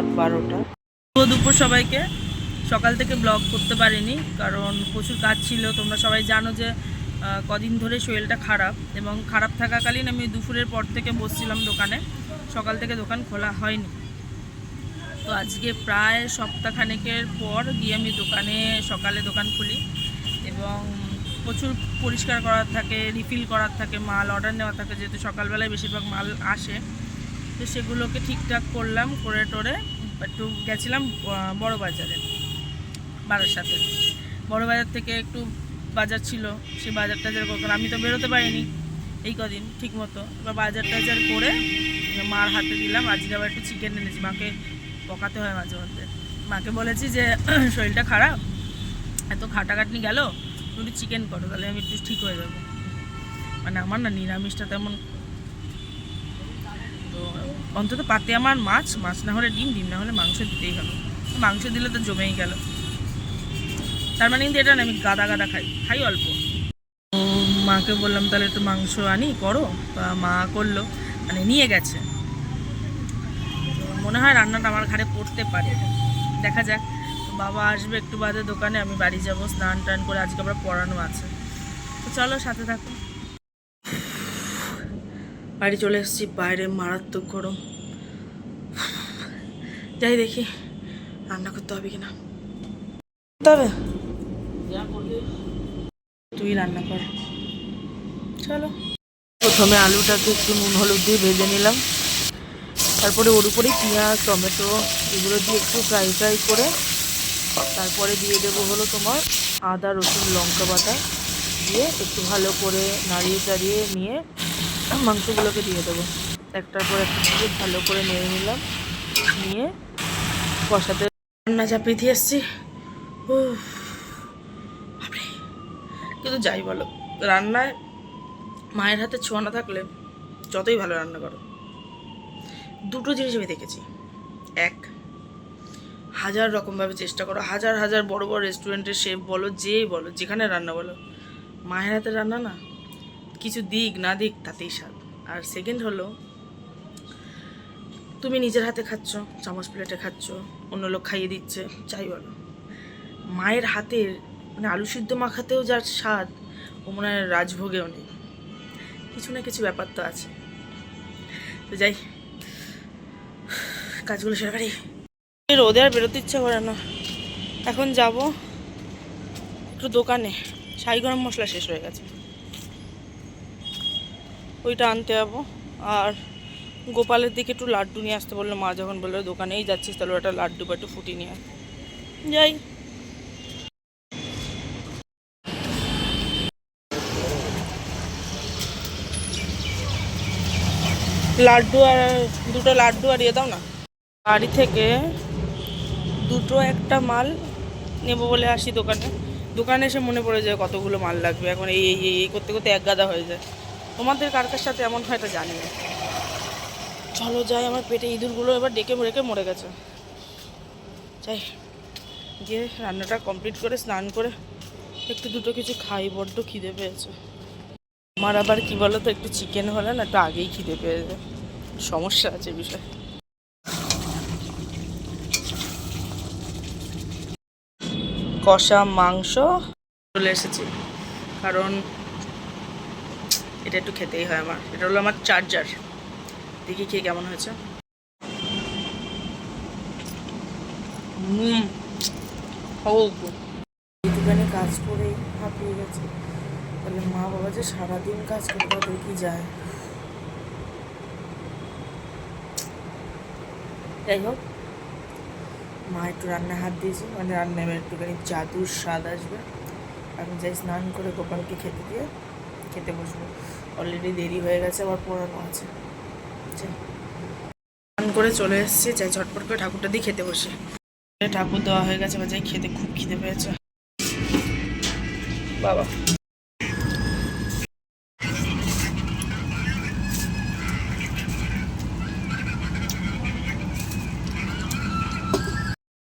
রাত 12টা। দুপুর সবাইকে। সকাল থেকে ব্লগ করতে পারিনি কারণ প্রচুর কাজ ছিল। তোমরা সবাই জানো যে কদিন ধরে শরীরটা খারাপ, এবং খারাপ থাকাকালীন আমি দুপুরের পর থেকে বসছিলাম দোকানে, সকাল থেকে দোকান খোলা হয়নি। তো আজকে প্রায় সপ্তাহখানেকের পর গিয়ে আমি সকালে দোকান খুলি, এবং প্রচুর পরিষ্কার করার থাকে, রিফিল করার থাকে, মাল অর্ডার নেওয়া থাকে, যেহেতু সকালবেলায় বেশিরভাগ মাল আসে। তো সেগুলোকে ঠিকঠাক করলাম, করে টোরে একটু গেছিলাম বড় বাজারে, বারাসাতে। বড় বাজার থেকে একটু বাজার ছিল, সেই বাজার টাজার করতাম। আমি তো বেরোতে পারিনি এই কদিন ঠিক মতো। এবার বাজার টাজার করে মার হাতে দিলাম। আজকে আবার একটু চিকেন এনেছি, মাকে পকাতে হয় মাঝে মধ্যে। মাকে বলেছি যে শরীরটা খারাপ, এত খাটাখাটনি গেল, একটু চিকেন করো, তাহলে আমি একটু ঠিক হয়ে যাবো। মানে আমার না নিরামিষটা তেমন, তো অন্তত পাতে আমার মাছ না হলে ডিম না হলে মাংস দিতেই হবে। মাংস দিলে তো জমেই গেল। তার মানে কিন্তু এটা না, আমি গাদা খাই অল্প। মাকে বললাম তাহলে একটু মাংস আনি করো, তা মা করলো, মানে নিয়ে গেছে। মনে হয় রান্নাটা আমার ঘাড়ে পড়তে পারে, দেখা যাক। বাবা আসবে একটু বাদে দোকানে, আমি বাড়ি যাবো স্নান টান করে, আজকে আবার পড়ানো আছে। তো চলো সাথে থাকো। বাড়ি চলে এসেছি, বাইরে মারাত্মক গরম। যাই দেখি রান্না করতে হবে কিনা। তবে তুই রান্না কর, চলো। প্রথমে আলুটাকে একটু নুন হলুদ দিয়ে ভেজে নিলাম, তারপরে ওর উপরেই পেঁয়াজ টমেটো এগুলো দিয়ে একটু ফ্রাই করে তারপরে দিয়ে দেবো হলো তোমার আদা রসুন লঙ্কা বাটা দিয়ে একটু ভালো করে নাড়িয়ে চাড়িয়ে নিয়ে মাংসগুলোকে দিয়ে দেবো। একটার পর একটা দিয়ে ভালো করে নেড়ে নিলাম, নিয়ে কষাতে রান্না চাপিয়ে দিয়ে এসছি। কিন্তু যাই বলো, রান্নায় মায়ের হাতে ছোঁয়া না থাকলে যতই ভালো রান্না করো, দুটো জিনিস আমি দেখেছি। এক, হাজার রকমভাবে চেষ্টা করো, হাজার বড় বড় রেস্টুরেন্টের শেফ বলো, যেই বলো, যেখানে রান্না বলো, মায়ের হাতে রান্না না, কিছু দিক না দিক তাতেই স্বাদ। আর সেকেন্ড হলো, তুমি নিজের হাতে খাচ্ছ, চামচ প্লেটে খাচ্ছ, অন্য লোক খাইয়ে দিচ্ছে, যাই বলো, মায়ের হাতের মানে আলু সিদ্ধ মাখাতেও যার স্বাদ, ও মনে হয় রাজভোগেও নেই। কিছু না কিছু ব্যাপার তো আছে। তো যাই, কাজগুলো সেরে পারি। রোদে আর বেরোতে ইচ্ছা করে না। এখন যাব একটু দোকানে, শাহি গরম মশলা শেষ হয়ে গেছে, ওইটা আনতে যাবো। আর গোপালের দিকে একটু লাড্ডু নিয়ে আসতে বললো মা, যখন বললো দোকানেই যাচ্ছিস তাহলে ওটা লাড্ডু বা একটু ফুটি নিয়ে যাই। লাড্ডু আর দুটো লাড্ডু আর ইয়ে দাও না। বাড়ি থেকে দুটো একটা মাল নেবো বলে আসি দোকানে এসে মনে পড়ে যায় কতগুলো মাল লাগবে। এখন এই করতে করতে এক গাদা হয়ে যায়। তোমাদের কার সাথে এমন হয় এটা জানি না। চলো যাই, আমার পেটে ইঁদুরগুলো এবার ডেকে মরে গেছে। যাই গিয়ে রান্নাটা কমপ্লিট করে স্নান করে একটু দুটো কিছু খাই, বড্ড খিদে পেয়েছে। আমার আবার কি বলো তো, একটু চিকেন হলে না একটু আগেই খিদে পেয়ে যায়, সমস্যা আছে বিষয়। কষা মাংস চলে এসেছি, কারণ এটা একটু খেতেই হয় আমার। এটা হলো আমার চার্জার, দেখি খেয়ে কেমন হয়েছে। একটুখানি কাজ করেই হাঁপিয়ে গেছে, তাহলে মা বাবা যে সারাদিন কাজ করে তাদের কি যায়। যাই হোক, মা একটু রান্না হাত দিয়েছে, মানে রান্না এবার একটুখানি জাদুর স্বাদ আসবে। আমি যাই স্নান করে গোপালকে খেতে দিয়ে খেতে বসবো। অলরেডি দেরি হয়ে গেছে, আবার পড়ানো আছে। স্নান করে চলে এসেছি, যাই ঝটপট করে ঠাকুরটা দিয়ে খেতে বসে। ঠাকুর দেওয়া হয়ে গেছে, এবার যাই খেতে, খুব খিদে পেয়েছে বাবা।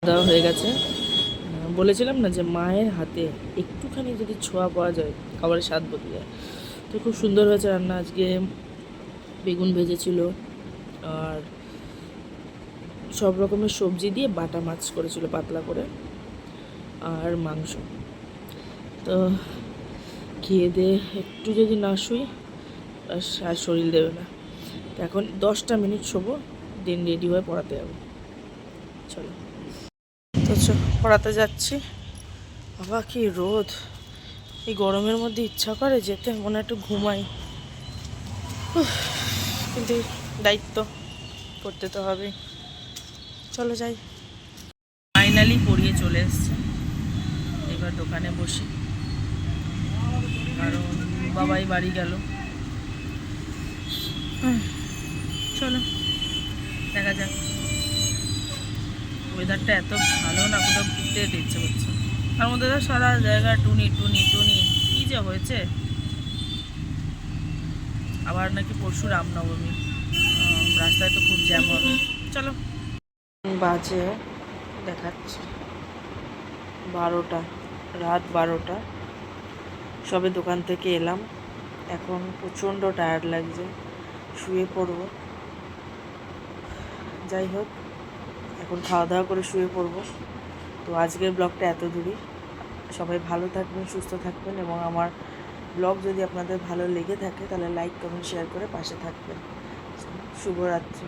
দেওয়া হয়ে গেছে। বলেছিলাম না যে মায়ের হাতে একটুখানি যদি ছোঁয়া পাওয়া যায় খাবারের স্বাদ বদলে যায়। তো খুব সুন্দর হয়েছে রান্না। আজকে বেগুন ভেজেছিল, আর সব রকমের সবজি দিয়ে বাটা মাছ করেছিল পাতলা করে, আর মাংস। তো খেয়ে দিয়ে একটু যদি না শুই আর শরীর দেবে না। তো এখন 10টা মিনিট শোবো, দিন রেডি হয়ে পড়াতে যাবো। চলো, তো পড়াতে যাচ্ছি। বাবা কি রোদ! এই গরমের মধ্যে ইচ্ছা করে যেতে, মনে একটু ঘুমাই, কিন্তু দায়িত্ব করতে তো হবে। চলো যাই। ফাইনালি পড়িয়ে চলে এসছে, এবার দোকানে বসি, কারণ বাবাই বাড়ি গেল। চলো দেখা যাক। ওয়েদারটা এত ভালো না, কোথাও ঘুরতে যেতে ইচ্ছে করছে। তার মধ্যে তো সারা জায়গা টুনি টুনি টুনি, কী যে হয়েছে। আবার নাকি পরশু রামনবমী, রাস্তায় তো খুব জ্যাম হবে। চলো, বাজে দেখাচ্ছি 12টা, রাত 12টা। সবে দোকান থেকে এলাম, এখন প্রচণ্ড টায়ার্ড লাগছে, শুয়ে পড়বো। যাই হোক, এখন খাওয়া দাওয়া করে শুয়ে পড়বো। তো আজকের ব্লগটা এত দূরই। সবাই ভালো থাকবেন, সুস্থ থাকবেন, এবং আমার ব্লগ যদি আপনাদের ভালো লেগে থাকে তাহলে লাইক কমেন্ট শেয়ার করে পাশে থাকবেন। শুভরাত্রি।